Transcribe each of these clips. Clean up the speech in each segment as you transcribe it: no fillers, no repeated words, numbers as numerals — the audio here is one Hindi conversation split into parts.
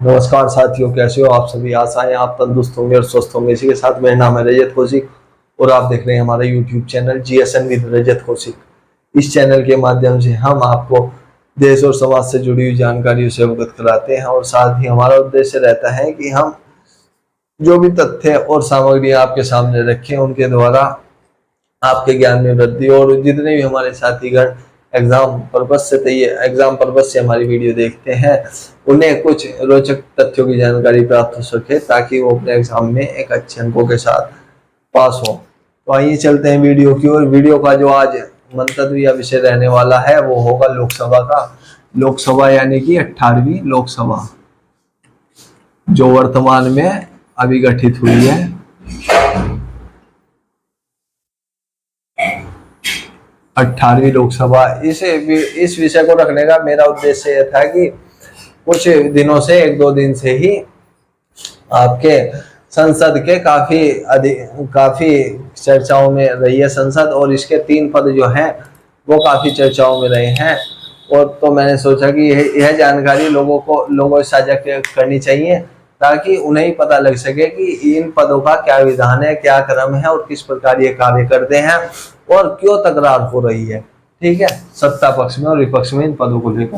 नमस्कार साथियों, कैसे हो आप सभी। आशा है आप तंदुरुस्त होंगे और स्वस्थ होंगे। इसी के साथ मेरा नाम है रजत कौशिक और आप देख रहे हैं हमारा यूट्यूब चैनल जीएसएन विद रजत कौशिक। इस चैनल के माध्यम से हम आपको देश और समाज से जुड़ी हुई जानकारियों से अवगत कराते हैं और साथ ही हमारा उद्देश्य रहता है कि हम जो भी तथ्य और सामग्री आपके सामने रखें उनके द्वारा आपके ज्ञान में वृद्धि और जितने भी हमारे साथीगण एग्जाम पर्पज से हमारी वीडियो देखते हैं उन्हें कुछ रोचक तथ्यों की जानकारी प्राप्त हो सके ताकि वो अपने एग्जाम में एक अच्छे अंकों के साथ पास हो। तो आइए चलते हैं वीडियो की ओर। वीडियो का जो आज मंतव्य या विषय रहने वाला है वो होगा लोकसभा का। लोकसभा यानी कि 18वीं लोकसभा जो वर्तमान में अभी गठित हुई है। 18वीं लोकसभा। इस विषय को रखने का मेरा उद्देश्य यह था कि कुछ दिनों से, एक दो दिन से ही आपके संसद के काफी चर्चाओं में रही है संसद, और इसके 3 पद जो हैं वो काफी चर्चाओं में रहे हैं। और तो मैंने सोचा कि यह जानकारी लोगों से साझा करनी चाहिए ताकि उन्हें ही पता लग सके कि इन पदों का क्या विधान है, क्या क्रम है और किस प्रकार ये कार्य करते हैं और क्यों तकरार हो रही है। ठीक है, सत्ता पक्ष में और विपक्ष में इन पदों को लेकर।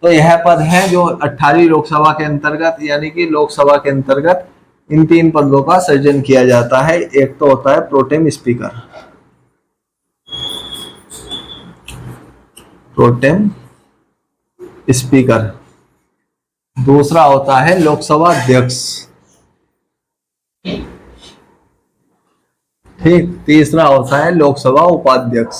तो यह पद है जो 18वीं लोकसभा के अंतर्गत यानी कि लोकसभा के अंतर्गत इन 3 पदों का सृजन किया जाता है। एक तो होता है प्रोटेम स्पीकर, प्रोटेम स्पीकर। दूसरा होता है लोकसभा अध्यक्ष। ठीक, तीसरा होता है लोकसभा उपाध्यक्ष।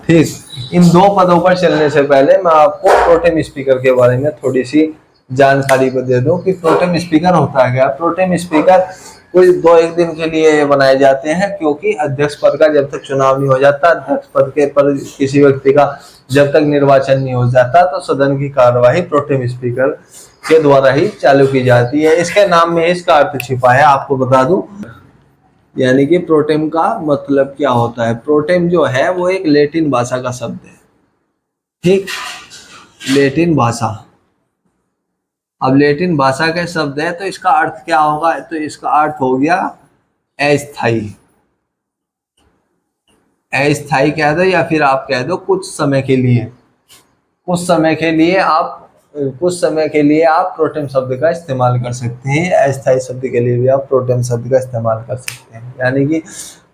ठीक, इन 2 पदों पर चलने से पहले मैं आपको प्रोटेम स्पीकर के बारे में थोड़ी सी जानकारी को दे दूं कि प्रोटेम स्पीकर होता है क्या। प्रोटेम स्पीकर कोई 2-1 दिन के लिए बनाए जाते हैं क्योंकि अध्यक्ष पद का जब तक चुनाव नहीं हो जाता, अध्यक्ष पद के पर किसी व्यक्ति का जब तक निर्वाचन नहीं हो जाता तो सदन की कार्यवाही प्रोटेम स्पीकर के द्वारा ही चालू की जाती है। इसके नाम में इसका अर्थ छिपा है, आपको बता दूं। यानी कि प्रोटेम का मतलब क्या होता है। प्रोटेम जो है वो एक लैटिन भाषा का शब्द है। ठीक, लैटिन भाषा। अब लैटिन भाषा के शब्द है तो इसका अर्थ क्या होगा, तो इसका अर्थ हो गया अस्थायी। अस्थायी कह दो या फिर आप कह दो कुछ समय के लिए। कुछ समय के लिए आप प्रोटेम शब्द का इस्तेमाल कर सकते हैं। अस्थायी शब्द के लिए भी आप प्रोटेम शब्द का इस्तेमाल कर सकते हैं। यानी कि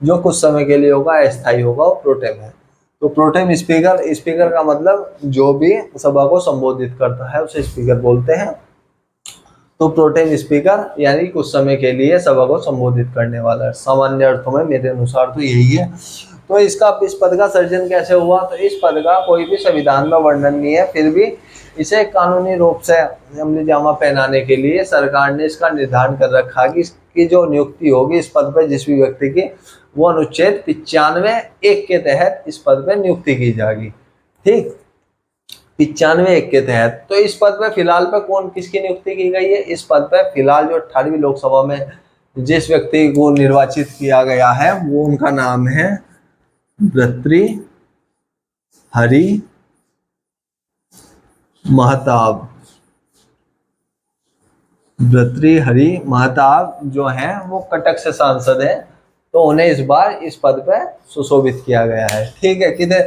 जो कुछ समय के लिए होगा, अस्थायी होगा, वो प्रोटेम है। तो प्रोटेम स्पीकर का मतलब जो भी सभा को संबोधित करता है उसे स्पीकर बोलते हैं। तो प्रोटेम स्पीकर यानी कुछ समय के लिए सभा को संबोधित करने वाला है। सामान्य अर्थों में मेरे अनुसार तो यही है। तो इस पद का सृजन कैसे हुआ, तो इस पद का कोई भी संविधान में वर्णन नहीं है, फिर भी इसे कानूनी रूप से अमली जामा पहनाने के लिए सरकार ने इसका निर्धारण कर रखा कि इसकी जो नियुक्ति होगी इस पद पर जिस भी व्यक्ति की, वो अनुच्छेद 95(1) के तहत इस पद पर नियुक्ति की जाएगी। ठीक, 95(1) के तहत। तो इस पद पर फिलहाल पे किसकी नियुक्ति की गई है, इस पद पर फिलहाल जो 18वीं लोकसभा में जिस व्यक्ति को निर्वाचित किया गया है वो उनका नाम है भर्तृहरि महताब। भर्तृहरि महताब जो है वो कटक से सांसद है, तो उन्हें इस बार इस पद पर सुशोभित किया गया है। ठीक है, किधर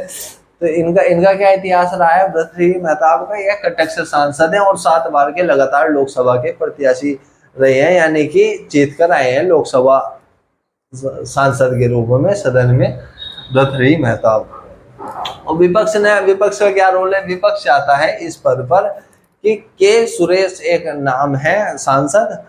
तो इनका क्या इतिहास रहा है। भर्तृहरि महताब का यह कटक से सांसद है और 7 बार के लगातार लोकसभा के प्रत्याशी रहे हैं, यानी कि जीत कर आए हैं लोकसभा सांसद के रूप में सदन में भर्तृहरि महताब। और विपक्ष का क्या रोल है। विपक्ष चाहता है इस पद पर कि के सुरेश एक नाम है सांसद,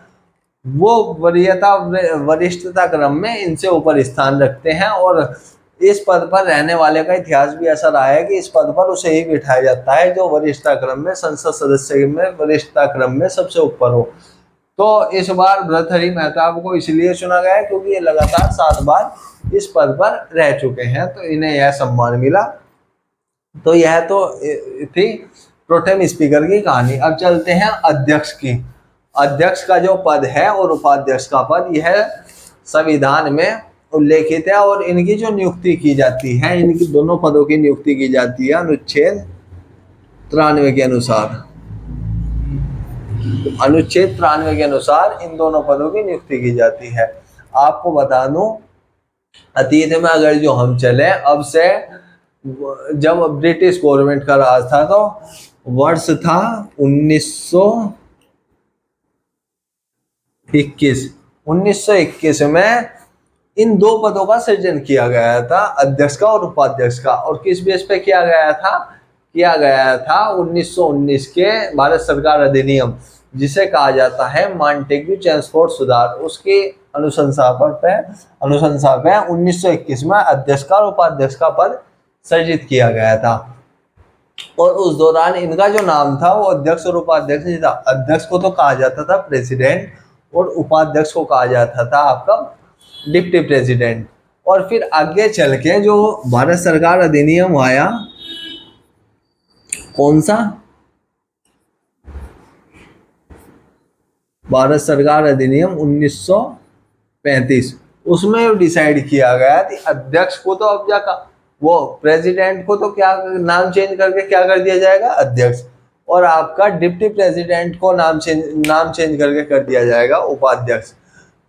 वो वरिष्ठता क्रम में इनसे ऊपर स्थान रखते हैं और इस पद पर रहने वाले का इतिहास भी ऐसा रहा है कि इस पद पर उसे ही बिठाया जाता है जो वरिष्ठता क्रम में, संसद सदस्य में वरिष्ठता क्रम में सबसे ऊपर हो। तो इस बार भर्तृहरि महताब को इसलिए चुना गया क्योंकि ये लगातार 7 बार इस पद पर रह चुके हैं, तो इन्हें यह सम्मान मिला। तो यह तो थी प्रोटेम स्पीकर की कहानी। अब चलते हैं अध्यक्ष की। अध्यक्ष का जो पद है और उपाध्यक्ष का पद, यह संविधान में उल्लेखित है और इनकी जो नियुक्ति की जाती है, इनकी दोनों पदों की नियुक्ति की जाती है अनुच्छेद 93 के अनुसार, अनुच्छेद 93 के अनुसार इन दोनों पदों की नियुक्ति की जाती है। आपको बता दूं, अतीत में अगर जो हम चले, अब से जब ब्रिटिश गवर्नमेंट का राज था तो वर्ष था 1921। 1921 में इन दो पदों का सृजन किया गया था, अध्यक्ष का और उपाध्यक्ष का। और किस बेस पे किया गया था? किया गया था 1919 के भारत सरकार अधिनियम, जिसे कहा जाता है मॉन्टेग्यू चेम्सफोर्ड सुधार, उसकी अनुशंसा पे 1921 में अध्यक्ष का और उपाध्यक्ष का पद सृजित किया गया था। और उस दौरान इनका जो नाम था वो अध्यक्ष और उपाध्यक्ष नहीं था। अध्यक्ष को तो कहा जाता था प्रेसिडेंट और उपाध्यक्ष को कहा जाता था आपका डिप्टी प्रेसिडेंट। और फिर आगे चल के जो भारत सरकार अधिनियम आया, कौन सा? भारत सरकार अधिनियम 1935, उसमें डिसाइड किया गया कि अध्यक्ष को तो अब क्या वो प्रेसिडेंट को तो क्या नाम चेंज करके क्या कर दिया जाएगा? अध्यक्ष। और आपका डिप्टी प्रेसिडेंट को नाम चेंज करके कर दिया जाएगा उपाध्यक्ष।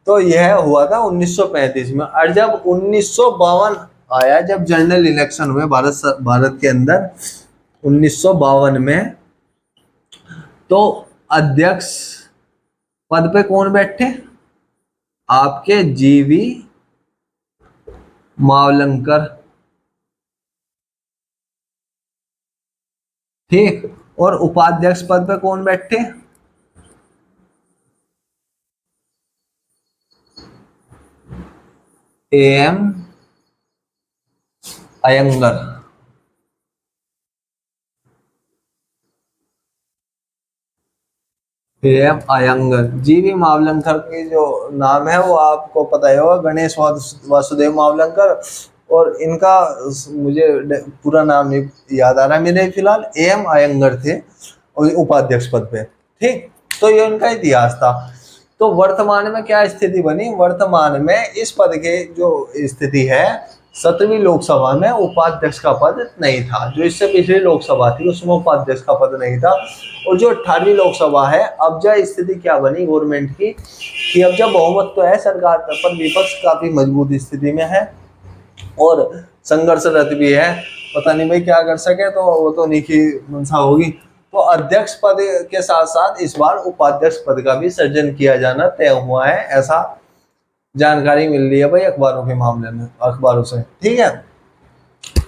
तो यह हुआ था 1935 में। और जब 1952 आया, जब जनरल इलेक्शन हुए भारत के अंदर 1952 में, तो अध्यक्ष पद पे कौन बैठे? आपके जीवी मावलंकर, ठीक। और उपाध्यक्ष पद पे कौन बैठे? एएम अयंगर। एएम अयंगर। जीवी मावलंकर की जो नाम है वो आपको पता ही होगा, गणेश वासुदेव मावलंकर। और इनका मुझे पूरा नाम नहीं याद आ रहा मेरे फिलहाल। एएम अयंगर थे और उपाध्यक्ष पद पे, ठीक। तो ये उनका इतिहास था। तो वर्तमान में क्या स्थिति बनी? वर्तमान में इस पद के जो स्थिति है, 17वीं लोकसभा में उपाध्यक्ष का पद नहीं था। जो इससे पिछली लोकसभा थी उसमें उपाध्यक्ष का पद नहीं था। और जो 18वीं लोकसभा है, अब जो स्थिति क्या बनी गवर्नमेंट की, कि अब जब बहुमत तो है सरकार पर, विपक्ष काफी मजबूत स्थिति में है और संघर्षरत भी है। पता नहीं भाई क्या कर सके, तो वो तो उन्हीं की मंशा होगी। तो अध्यक्ष पद के साथ साथ इस बार उपाध्यक्ष पद का भी सृजन किया जाना तय हुआ है, ऐसा जानकारी मिल रही है भाई अखबारों के मामले में, अखबारों से, ठीक है।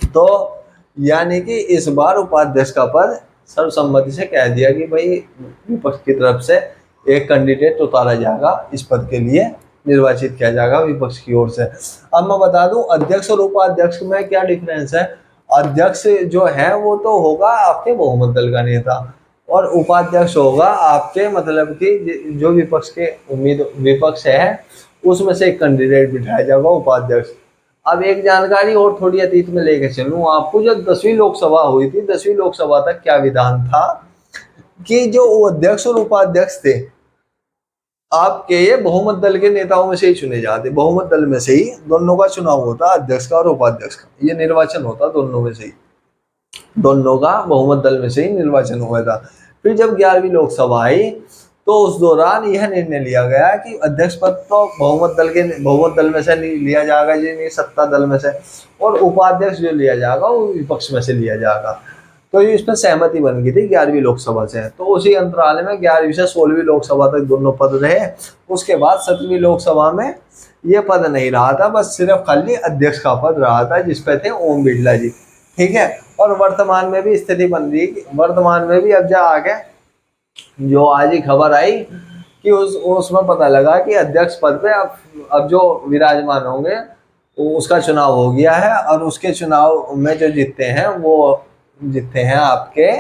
तो यानी कि इस बार उपाध्यक्ष का पद सर्वसम्मति से कह दिया कि भाई विपक्ष की तरफ से एक कैंडिडेट उतारा जाएगा, इस पद के लिए निर्वाचित किया जाएगा विपक्ष की ओर से। अब मैं बता दूं अध्यक्ष और उपाध्यक्ष में क्या डिफरेंस है। अध्यक्ष जो है वो तो होगा आपके बहुमत दल का नेता, और उपाध्यक्ष होगा आपके मतलब कि जो विपक्ष के विपक्ष है उसमें से एक कैंडिडेट बिठाया जाएगा उपाध्यक्ष। अब एक जानकारी और थोड़ी अतीत में लेके चलूं आपको, जब 10वीं लोकसभा हुई थी, 10वीं लोकसभा तक क्या विधान था कि जो अध्यक्ष और उपाध्यक्ष थे आपके, ये बहुमत दल के नेताओं में से ही चुने जाते। बहुमत दल में से ही दोनों का चुनाव होता, अध्यक्ष का और उपाध्यक्ष का, ये निर्वाचन होता दोनों में से ही, दोनों का बहुमत दल में से ही निर्वाचन हुआ था। फिर जब 11वीं लोकसभा आई तो उस दौरान यह निर्णय लिया गया कि अध्यक्ष पद तो बहुमत दल में से लिया जाएगा जी, नहीं सत्ता दल में से, और उपाध्यक्ष जो लिया जाएगा वो विपक्ष में से लिया जाएगा। तो इस पर सहमति बन गई थी 11वीं लोकसभा से। तो उसी अंतराल में 11वीं से 16वीं लोकसभा तक दोनों पद रहे। उसके बाद 17वीं लोकसभा में ये पद नहीं रहा था, बस सिर्फ खाली अध्यक्ष का पद रहा था, जिसपे थे ओम बिरला जी, ठीक है। और वर्तमान में भी स्थिति बन रही, वर्तमान में भी अब जा आगे जो आज ही खबर आई कि उसमें पता लगा कि अध्यक्ष पद पे अब जो विराजमान होंगे उसका चुनाव हो गया है। और उसके चुनाव में जो जीतते हैं वो जीतते हैं आपके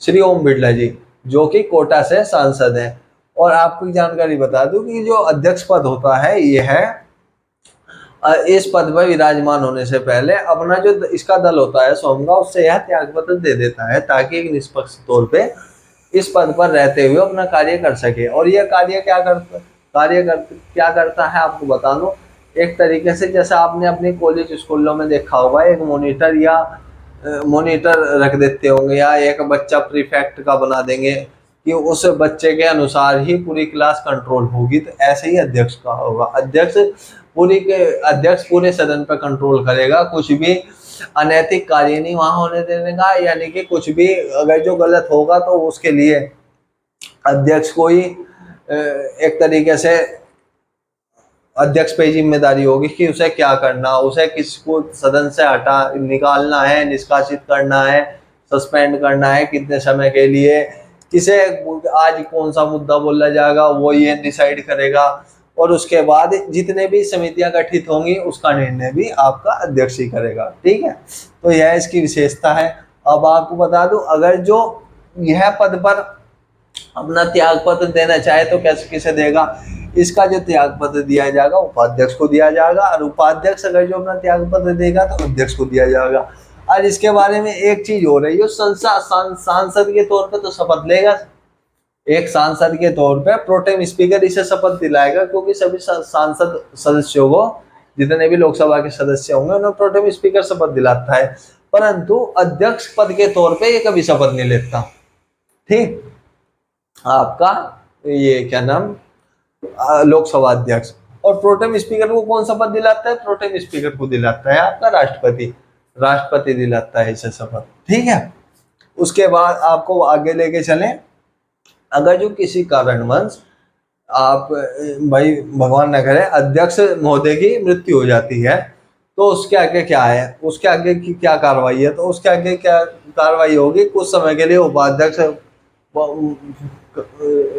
श्री ओम बिरला जी, जो कि कोटा से सांसद हैं। और आपको जानकारी बता दूं कि जो अध्यक्ष पद होता है ये है, इस पद पर विराजमान होने से पहले अपना जो इसका दल होता है सोमगा, उससे यह त्याग पत्र दे देता है ताकि एक निष्पक्ष तौर पे इस पद पर रहते हुए अपना कार्य कर सके। और यह कार्य क्या करता है आपको बता दूं, एक तरीके से जैसे आपने अपने कॉलेज स्कूलों में देखा होगा, एक मॉनिटर या मॉनिटर रख देते होंगे या एक बच्चा प्रीफेक्ट का बना देंगे कि उस बच्चे के अनुसार ही पूरी क्लास कंट्रोल होगी। तो ऐसे ही अध्यक्ष का होगा। अध्यक्ष पूरे सदन पर कंट्रोल करेगा, कुछ भी अनैतिक कार्य नहीं वहां होने देने का, यानी कि कुछ भी अगर जो गलत होगा तो उसके लिए अध्यक्ष को ही एक तरीके से अध्यक्ष पे जिम्मेदारी होगी कि उसे क्या करना, उसे किसको सदन से हटा निकालना है, निष्कासित करना है, सस्पेंड करना है, कितने समय के लिए, किसे आज कौन सा मुद्दा बोला जाएगा वो ये डिसाइड करेगा। और उसके बाद जितने भी समितियां गठित होंगी उसका निर्णय भी आपका अध्यक्ष ही करेगा। ठीक है, तो यह इसकी विशेषता है। अब आपको बता दूं, अगर जो यह पद पर अपना त्याग पत्र देना चाहे तो कैसे किसे देगा? इसका जो त्याग पत्र दिया जाएगा उपाध्यक्ष को दिया जाएगा, और उपाध्यक्ष अगर जो अपना त्याग पत्र देगा तो अध्यक्ष को दिया जाएगा। और इसके बारे में एक चीज हो रही है, सांसद के तौर पे तो शपथ लेगा, एक सांसद के तौर पे प्रोटेम स्पीकर इसे शपथ दिलाएगा, क्योंकि सभी सांसद सदस्यों को, जितने भी लोकसभा के सदस्य होंगे उन्हें प्रोटेम स्पीकर शपथ दिलाता है, परंतु अध्यक्ष पद के तौर पे ये कभी शपथ नहीं लेता। ठीक, आपका ये क्या नाम, लोकसभा अध्यक्ष। और प्रोटेम स्पीकर को कौन शपथ दिलाता है? प्रोटेम स्पीकर को दिलाता है आपका राष्ट्रपति दिलाता है इसे शपथ। ठीक है, उसके बाद आपको आगे लेके चलें, अगर जो किसी कारणवश आप भाई भगवान न करे अध्यक्ष महोदय की मृत्यु हो जाती है तो उसके आगे क्या है, उसके आगे की क्या कार्रवाई है? तो उसके आगे क्या कार्रवाई होगी, कुछ समय के लिए उपाध्यक्ष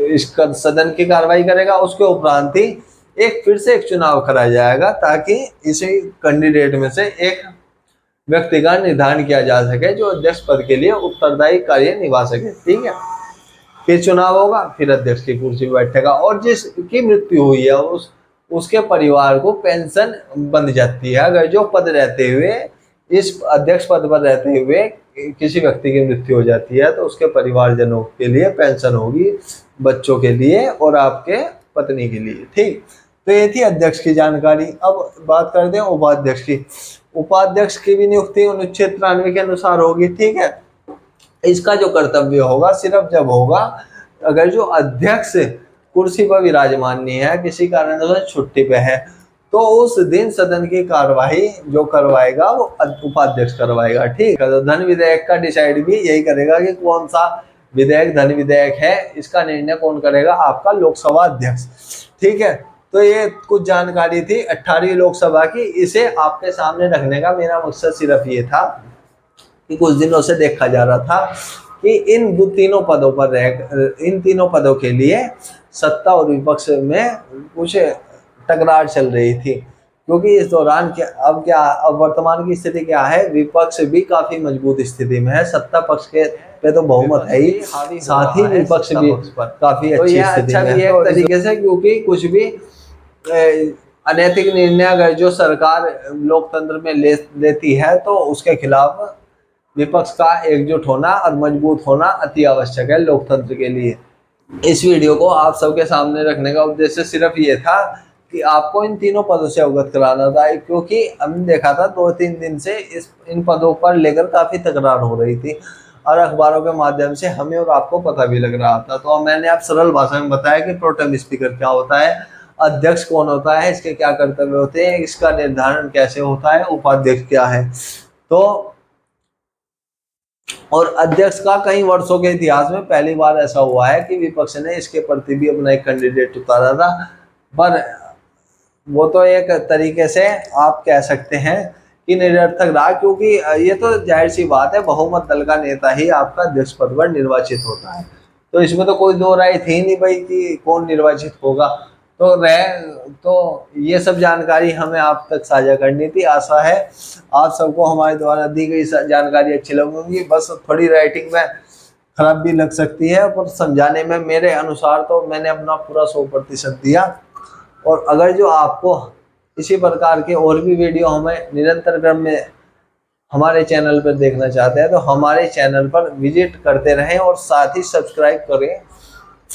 इस सदन की कार्रवाई करेगा, उसके उपरांत ही फिर से एक चुनाव कराया जाएगा ताकि इसी कैंडिडेट में से एक व्यक्ति का निर्धारण किया जा सके जो अध्यक्ष पद के लिए उत्तरदायी कार्य निभा सके। ठीक है, फिर चुनाव होगा, फिर अध्यक्ष की कुर्सी पर बैठेगा, और जिसकी मृत्यु हुई है उसके परिवार को पेंशन बंध जाती है। अगर जो पद रहते हुए, इस अध्यक्ष पद पर रहते हुए किसी व्यक्ति की मृत्यु हो जाती है तो उसके परिवारजनों के लिए पेंशन होगी, बच्चों के लिए और आपके पत्नी के लिए। ठीक, तो ये थी अध्यक्ष की जानकारी। अब बात करते हैं उपाध्यक्ष की। उपाध्यक्ष की भी नियुक्ति अनुच्छेद 93 के अनुसार होगी। ठीक है, इसका जो कर्तव्य होगा सिर्फ जब होगा अगर जो अध्यक्ष कुर्सी पर विराजमान नहीं है, किसी कारण से छुट्टी पे है, तो उस दिन सदन की कार्यवाही जो करवाएगा वो उपाध्यक्ष करवाएगा। ठीक है, तो धन विधेयक का डिसाइड भी यही करेगा कि कौन सा विधेयक धन विधेयक है, इसका निर्णय कौन करेगा? आपका लोकसभा अध्यक्ष। ठीक है, तो ये कुछ जानकारी थी 18वीं लोकसभा की। इसे आपके सामने रखने का मेरा मकसद सिर्फ ये था कि कुछ दिनों से देखा जा रहा था कि इन तीनों पदों के लिए सत्ता और विपक्ष में कुछ टकरार चल रही थी, क्योंकि इस दौरान अब वर्तमान की स्थिति क्या है, विपक्ष भी काफी मजबूत स्थिति में है, सत्ता पक्ष के पे तो बहुमत है ही, साथ ही विपक्ष भी काफी अच्छी स्थिति में है एक तरीके से, क्योंकि कुछ भी अनैतिक निर्णय अगर जो सरकार लोकतंत्र में लेती है तो उसके खिलाफ विपक्ष का एकजुट होना और मजबूत होना अति आवश्यक है लोकतंत्र के लिए। इस वीडियो को आप सबके सामने रखने का उद्देश्य सिर्फ ये था कि आपको इन तीनों पदों से अवगत कराना था, क्योंकि हमने देखा था 2-3 दिन से इन पदों पर लेकर काफी तकरार हो रही थी और अखबारों के माध्यम से हमें और आपको पता भी लग रहा था। तो मैंने आप सरल भाषा में बताया कि प्रोटेम स्पीकर क्या होता है, अध्यक्ष कौन होता है, इसके क्या कर्तव्य होते हैं, इसका निर्धारण कैसे होता है, उपाध्यक्ष क्या है। तो और अध्यक्ष का कई वर्षों के इतिहास में पहली बार ऐसा हुआ है कि विपक्ष ने इसके प्रति भी अपना एक कैंडिडेट उतारा था, पर वो तो एक तरीके से आप कह सकते हैं कि निरर्थक रहा, क्योंकि ये तो जाहिर सी बात है बहुमत दल का नेता ही आपका अध्यक्ष पद पर निर्वाचित होता है, तो इसमें तो कोई दो राय थी नहीं भाई कि कौन निर्वाचित होगा। तो ये सब जानकारी हमें आप तक साझा करनी थी। आशा है आप सबको हमारे द्वारा दी गई जानकारी अच्छी लगेगी। बस थोड़ी राइटिंग में खराब भी लग सकती है, पर समझाने में मेरे अनुसार तो मैंने अपना पूरा 100% दिया। और अगर जो आपको इसी प्रकार के और भी वीडियो हमें निरंतर क्रम में हमारे चैनल पर देखना चाहते हैं तो हमारे चैनल पर विजिट करते रहें और साथ ही सब्सक्राइब करें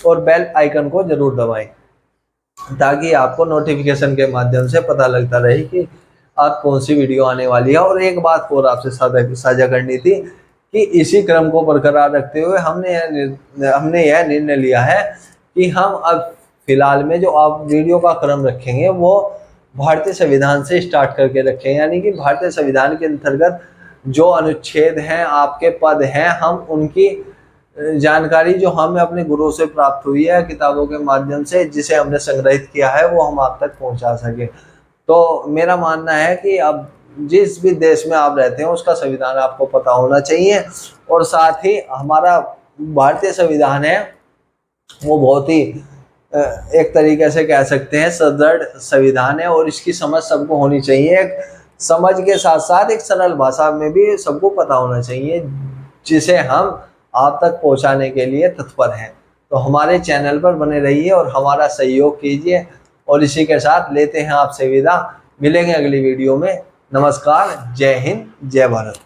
और बेल आइकन को जरूर दबाएं, ताकि आपको नोटिफिकेशन के माध्यम से पता लगता रहे कि आज कौन सी वीडियो आने वाली है। और एक बात और आपसे साझा करनी थी कि इसी क्रम को बरकरार रखते हुए हमने यह निर्णय लिया है कि हम अब फिलहाल में जो आप वीडियो का क्रम रखेंगे वो भारतीय संविधान से स्टार्ट करके रखें, यानी कि भारतीय संविधान के अंतर्गत जो अनुच्छेद हैं, आपके पद हैं, हम उनकी जानकारी जो हमें अपने गुरुओं से प्राप्त हुई है किताबों के माध्यम से, जिसे हमने संग्रहित किया है, वो हम आप तक पहुंचा सके। तो मेरा मानना है कि अब जिस भी देश में आप रहते हैं उसका संविधान आपको पता होना चाहिए, और साथ ही हमारा भारतीय संविधान है वो बहुत ही एक तरीके से कह सकते हैं सुदृढ़ संविधान है, और इसकी समझ सबको होनी चाहिए। एक समझ के साथ साथ एक सरल भाषा में भी सबको पता होना चाहिए, जिसे हम आप तक पहुंचाने के लिए तत्पर हैं। तो हमारे चैनल पर बने रहिए और हमारा सहयोग कीजिए, और इसी के साथ लेते हैं आपसे विदा। मिलेंगे अगली वीडियो में। नमस्कार, जय हिंद, जय भारत।